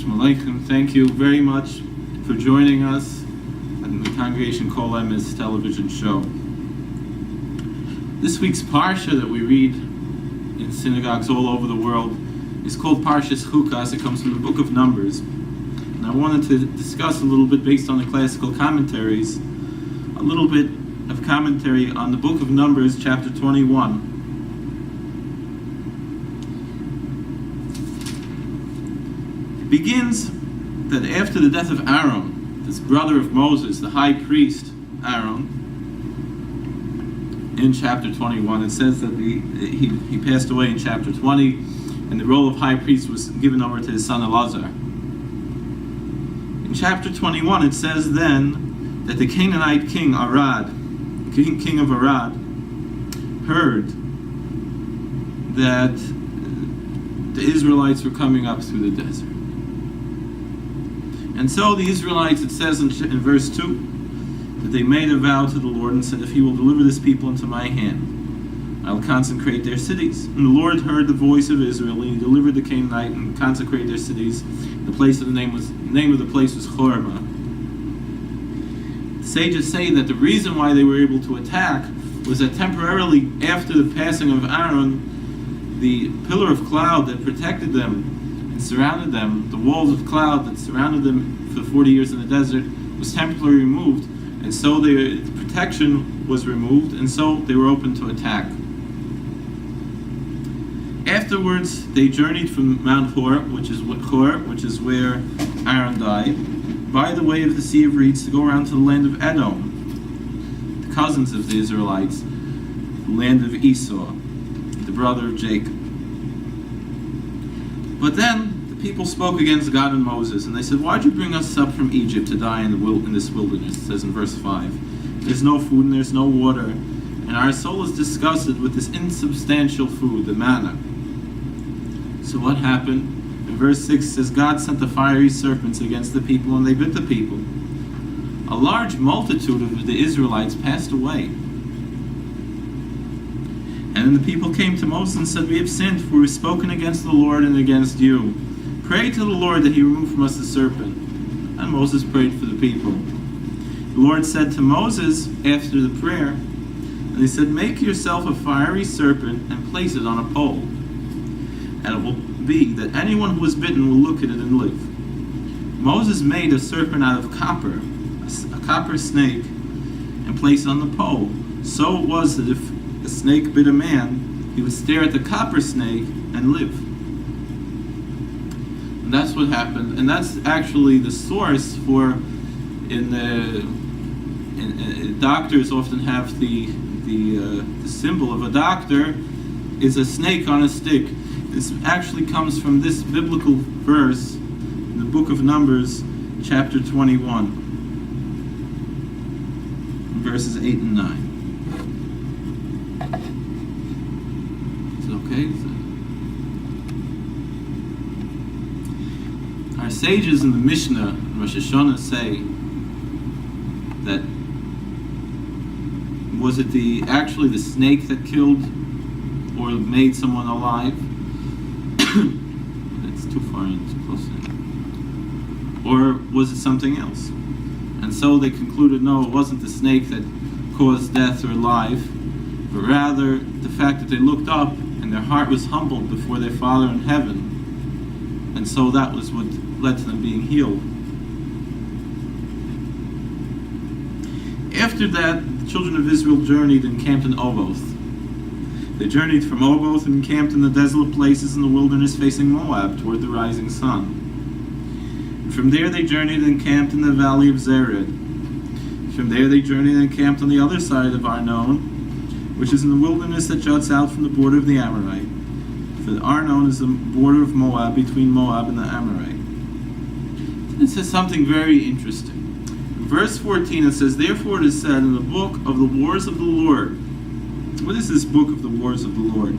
Shalom Aleichem. Thank you very much for joining us on the Congregation Kol Emes television show. This week's parsha that we read in synagogues all over the world is called Parshas Chukas. It comes from the book of Numbers. And I wanted to discuss a little bit, based on the classical commentaries, a little bit of commentary on the book of Numbers, chapter 21. Begins that after the death of Aaron, this brother of Moses, the high priest Aaron, in chapter 21, it says that he passed away in chapter 20, and the role of high priest was given over to his son Elazar. In chapter 21, it says then that the Canaanite king Arad, king of Arad, heard that the Israelites were coming up through the desert. And so the Israelites, it says in verse 2, that they made a vow to the Lord and said, if he will deliver this people into my hand, I will consecrate their cities. And the Lord heard the voice of Israel, and he delivered the Canaanite and consecrated their cities. The name of the place was Hormah. The sages say that the reason why they were able to attack was that temporarily after the passing of Aaron, the pillar of cloud that protected them surrounded them, the walls of cloud that surrounded them for 40 years in the desert, was temporarily removed, and so the protection was removed, and so they were open to attack. Afterwards, they journeyed from Mount Hor, which is where Aaron died, by the way of the Sea of Reeds, to go around to the land of Edom, the cousins of the Israelites, the land of Esau, the brother of Jacob. But then the people spoke against God and Moses, and they said, why'd you bring us up from Egypt to die in this wilderness? It says in verse 5. There's no food and there's no water, and our soul is disgusted with this insubstantial food, the manna. So what happened? In verse 6 says, God sent the fiery serpents against the people, and they bit the people. A large multitude of the Israelites passed away. And then the people came to Moses and said, we have sinned, for we have spoken against the Lord and against you. Pray to the Lord that he remove from us the serpent. And Moses prayed for the people. The Lord said to Moses after the prayer, and he said, make yourself a fiery serpent and place it on a pole. And it will be that anyone who is bitten will look at it and live. Moses made a serpent out of copper, a copper snake, and placed it on the pole. So it was that if a snake bit a man, he would stare at the copper snake and live. And that's what happened. And that's actually the source for, doctors often have the symbol of a doctor is a snake on a stick. This actually comes from this biblical verse in the book of Numbers, chapter 21, verses 8 and 9. Okay. Our sages in the Mishnah, Rosh Hashanah, say that was it actually the snake that killed or made someone alive? That's too far in, too close in. Or was it something else? And so they concluded, no, it wasn't the snake that caused death or life, but rather the fact that they looked up and their heart was humbled before their Father in heaven. And so that was what led to them being healed. After that, the children of Israel journeyed and camped in Oboth. They journeyed from Oboth and camped in the desolate places in the wilderness facing Moab toward the rising sun. And from there they journeyed and camped in the valley of Zered. From there they journeyed and camped on the other side of Arnon, which is in the wilderness that juts out from the border of the Amorite. For the Arnon is the border of Moab, between Moab and the Amorite. This is something very interesting. In verse 14 it says, therefore it is said in the book of the wars of the Lord. What is this book of the wars of the Lord?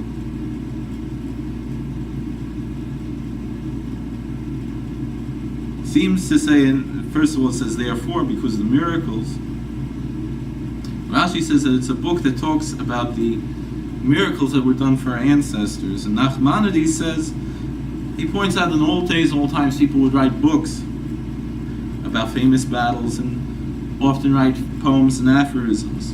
It seems to say, first of all it says therefore because of the miracles. Rashi says that it's a book that talks about the miracles that were done for our ancestors. And Nachmanides says He points out in old days, old times, people would write books about famous battles and often write poems and aphorisms.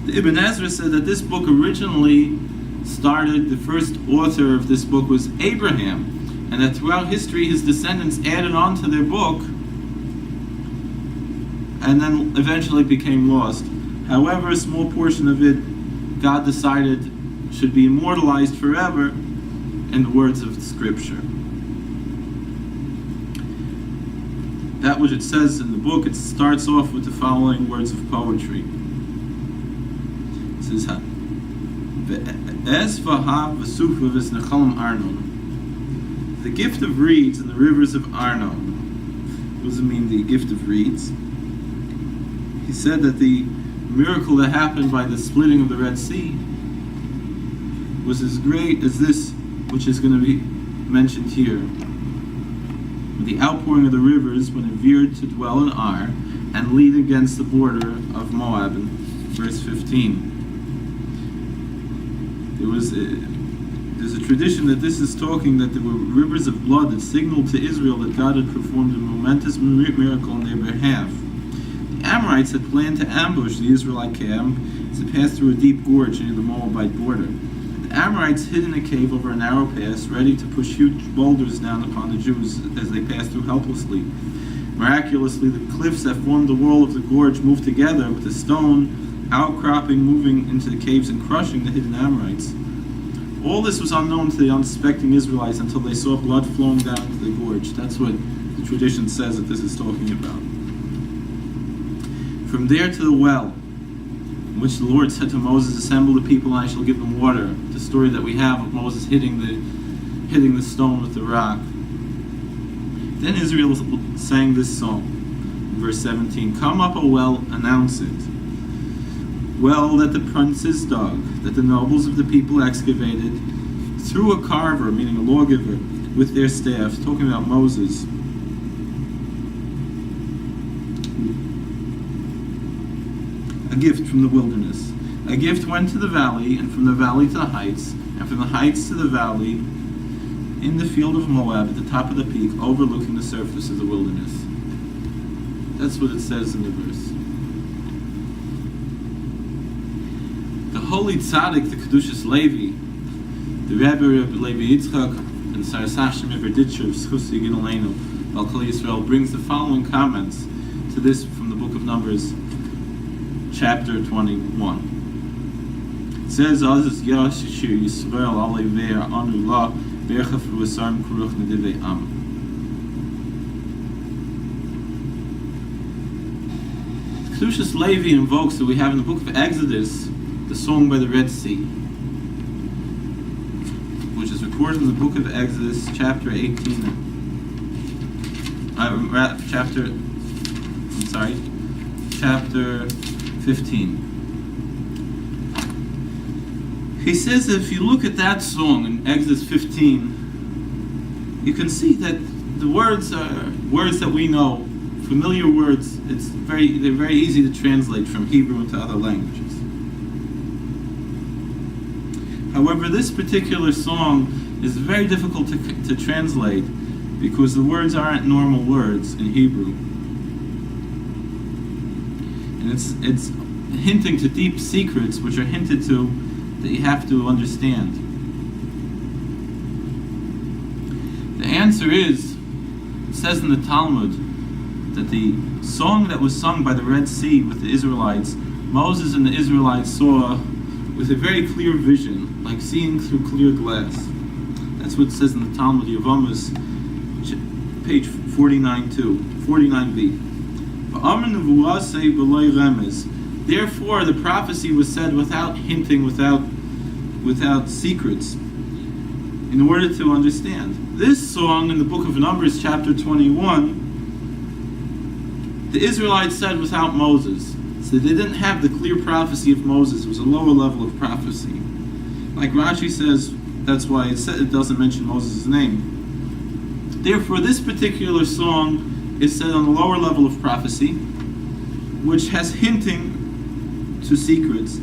The Ibn Ezra said that this book originally started, the first author of this book was Abraham, and that throughout history his descendants added on to their book and then eventually became lost. However, a small portion of it God decided should be immortalized forever in the words of Scripture. That which it says in the book, it starts off with the following words of poetry. It says, the gift of reeds and the rivers of Arnon. What does it mean, the gift of reeds? He said that the miracle that happened by the splitting of the Red Sea was as great as this which is going to be mentioned here. The outpouring of the rivers when it veered to dwell in Ar and lead against the border of Moab in verse 15. There's a tradition that this is talking that there were rivers of blood that signaled to Israel that God had performed a momentous miracle on their behalf. The Amorites had planned to ambush the Israelite camp as it passed through a deep gorge near the Moabite border. The Amorites hid in a cave over a narrow pass, ready to push huge boulders down upon the Jews as they passed through helplessly. Miraculously, the cliffs that formed the wall of the gorge moved together, with the stone outcropping moving into the caves and crushing the hidden Amorites. All this was unknown to the unsuspecting Israelites until they saw blood flowing down into the gorge. That's what the tradition says that this is talking about. From there to the well, in which the Lord said to Moses, "Assemble the people and I shall give them water." The story that we have of Moses hitting the stone with the rock. Then Israel sang this song, in verse 17, "Come up, O well, announce it. Well that the princes dug, that the nobles of the people excavated, through a carver," meaning a lawgiver, "with their staff," talking about Moses. A gift from the wilderness. A gift went to the valley, and from the valley to the heights, and from the heights to the valley, in the field of Moab, at the top of the peak, overlooking the surface of the wilderness. That's what it says in the verse. The holy tzaddik, the Kedushas Levi, the Rabbi Levi Yitzchak, and Sarasashim Everditcher of Schus Yigin Aleinu, Al Kol Yisrael, brings the following comments to this from the book of Numbers, chapter 21. It says, "Az Yashir Yisrael Alevei Anu La Bercha Fruasarm Kuruch Nedivei Am." Kedushas Levi invokes that we have in the book of Exodus the song by the Red Sea, which is recorded in the book of Exodus, chapter 18. Chapter 15. He says that if you look at that song in Exodus 15, you can see that the words are words that we know, familiar words. They're very easy to translate from Hebrew into other languages. However, this particular song is very difficult to translate because the words aren't normal words in Hebrew. And it's hinting to deep secrets which are hinted to that you have to understand. The answer is, it says in the Talmud, that the song that was sung by the Red Sea with the Israelites, Moses and the Israelites saw with a very clear vision, like seeing through clear glass. That's what it says in the Talmud Yevamos, page 49b. Therefore, the prophecy was said without hinting, without secrets, in order to understand. This song in the book of Numbers, chapter 21, the Israelites said without Moses. So they didn't have the clear prophecy of Moses. It was a lower level of prophecy. Like Rashi says, that's why it doesn't mention Moses' name. Therefore, this particular song is said on a lower level of prophecy, which has hinting to secrets,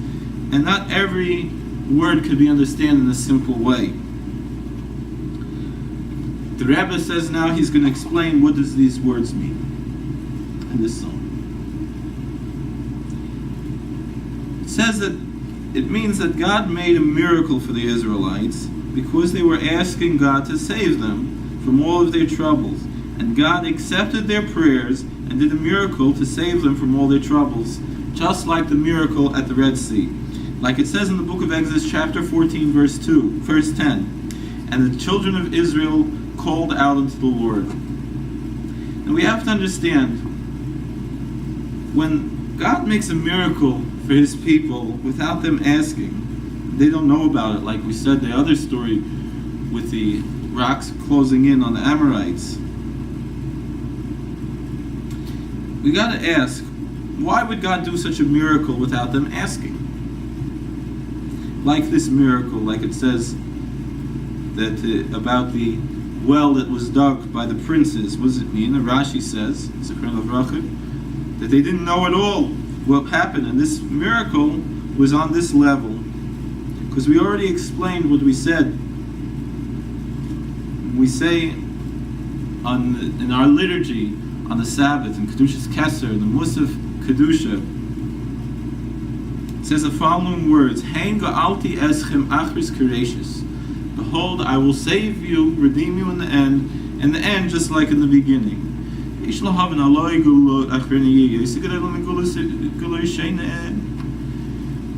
and not every word could be understood in a simple way. The Rabbi says now he's going to explain what does these words mean in this song. It says that it means that God made a miracle for the Israelites because they were asking God to save them from all of their troubles. And God accepted their prayers and did a miracle to save them from all their troubles, just like the miracle at the Red Sea. Like it says in the book of Exodus, chapter 14, verse 10. And the children of Israel called out unto the Lord. And we have to understand, when God makes a miracle for his people without them asking, they don't know about it. Like we said, the other story with the rocks closing in on the Amorites. We got to ask, why would God do such a miracle without them asking? Like this miracle, like it says that about the well that was dug by the princes. What does it mean? Rashi says, that they didn't know at all what happened, and this miracle was on this level. Because we already explained what we said. We say in our liturgy on the Sabbath, in Kedushas Keser, the Musaf Kedusha, it says the following words: Hein ga'alti eschem achris kereishis. Behold, I will save you, redeem you in the end, just like in the beginning.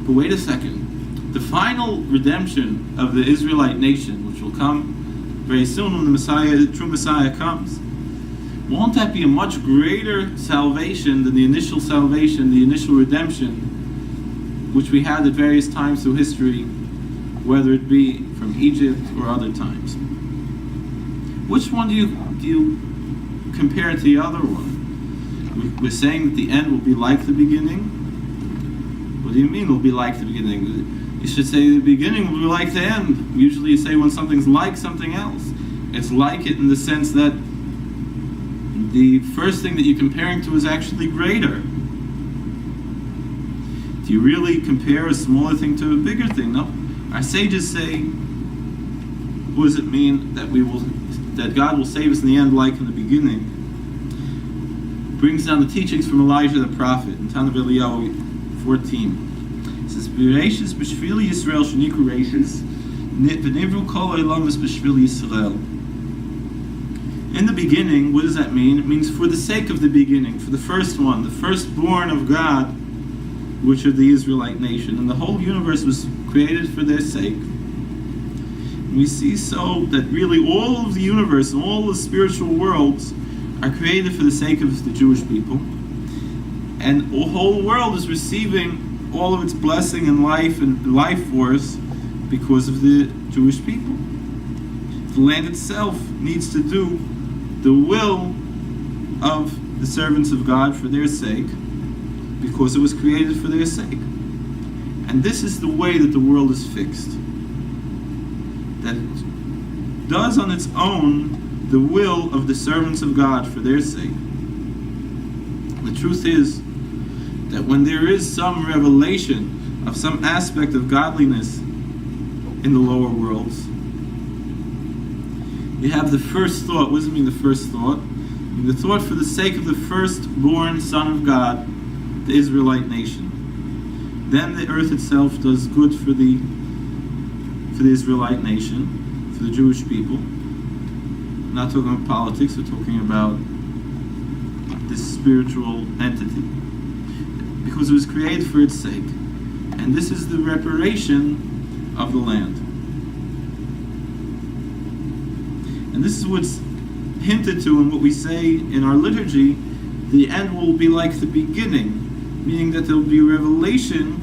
But wait a second. The final redemption of the Israelite nation, which will come very soon when the true Messiah comes, won't that be a much greater salvation than the initial salvation, the initial redemption, which we had at various times through history, whether it be from Egypt or other times? Which one do you compare to the other one? We're saying that the end will be like the beginning. What do you mean it will be like the beginning? You should say the beginning will be like the end. Usually you say when something's like something else. It's like it in the sense that the first thing that you're comparing to is actually greater. Do you really compare a smaller thing to a bigger thing? No. Our sages say, what does it mean that God will save us in the end like in the beginning? Brings down the teachings from Elijah the prophet in Tanav Eliyahu 14. It says, "Bereishis b'shvili Yisrael sheniku reishis, v'nivru kol olam b'shvili Yisrael." In the beginning, what does that mean? It means for the sake of the beginning, for the first one, the firstborn of God, which are the Israelite nation. And the whole universe was created for their sake. And we see so that really all of the universe and all the spiritual worlds are created for the sake of the Jewish people. And the whole world is receiving all of its blessing and life force because of the Jewish people. The land itself needs to do the will of the servants of God for their sake, because it was created for their sake. And this is the way that the world is fixed. That it does on its own the will of the servants of God for their sake. The truth is that when there is some revelation of some aspect of godliness in the lower worlds, you have the first thought. What does it mean, the first thought? I mean, the thought for the sake of the firstborn Son of God, the Israelite nation. Then the earth itself does good for the Israelite nation, for the Jewish people. We're not talking about politics, we're talking about this spiritual entity. Because it was created for its sake. And this is the reparation of the land. And this is what's hinted to in what we say in our liturgy: the end will be like the beginning, meaning that there will be revelation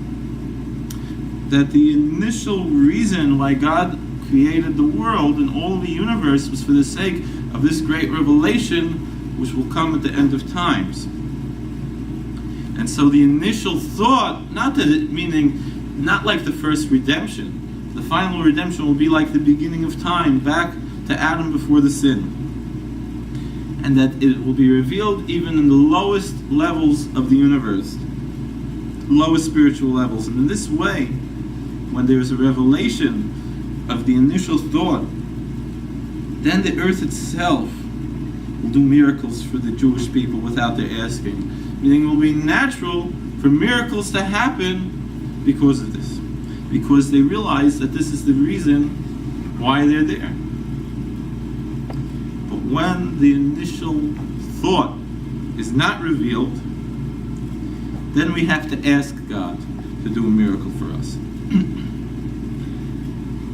that the initial reason why God created the world and all the universe was for the sake of this great revelation which will come at the end of times. And so the initial thought, not like the first redemption, the final redemption will be like the beginning of time, back to Adam before the sin. And that it will be revealed even in the lowest levels of the universe, lowest spiritual levels. And in this way, when there is a revelation of the initial thought then the earth itself will do miracles for the Jewish people without their asking. Meaning it will be natural for miracles to happen because of this. Because they realize that this is the reason why they're there. But when the initial thought is not revealed, then we have to ask God to do a miracle for us.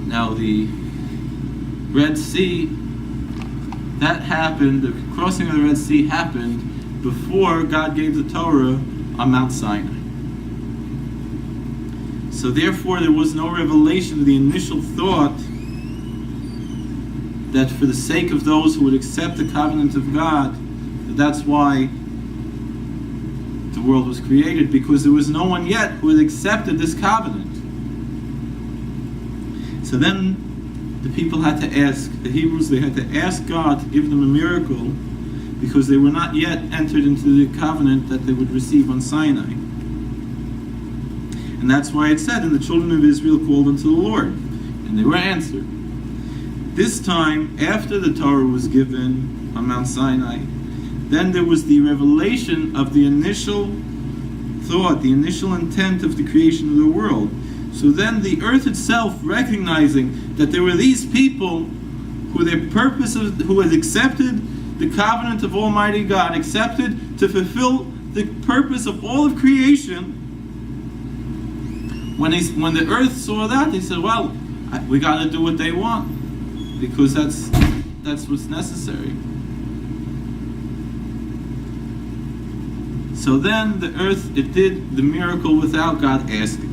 Now the Red Sea, that happened, the crossing of the Red Sea happened before God gave the Torah on Mount Sinai. So therefore there was no revelation of the initial thought that for the sake of those who would accept the covenant of God, that's why the world was created, because there was no one yet who had accepted this covenant. So then the people had to ask, the Hebrews, they had to ask God to give them a miracle because they were not yet entered into the covenant that they would receive on Sinai. And that's why it said, and the children of Israel called unto the Lord, and they were answered. This time, after the Torah was given on Mount Sinai, then there was the revelation of the initial thought, the initial intent of the creation of the world. So then the earth itself, recognizing that there were these people who who had accepted the covenant of Almighty God, accepted to fulfill the purpose of all of creation. When the earth saw that, they said, well, we got to do what they want, because that's what's necessary. So then the earth, it did the miracle without God asking.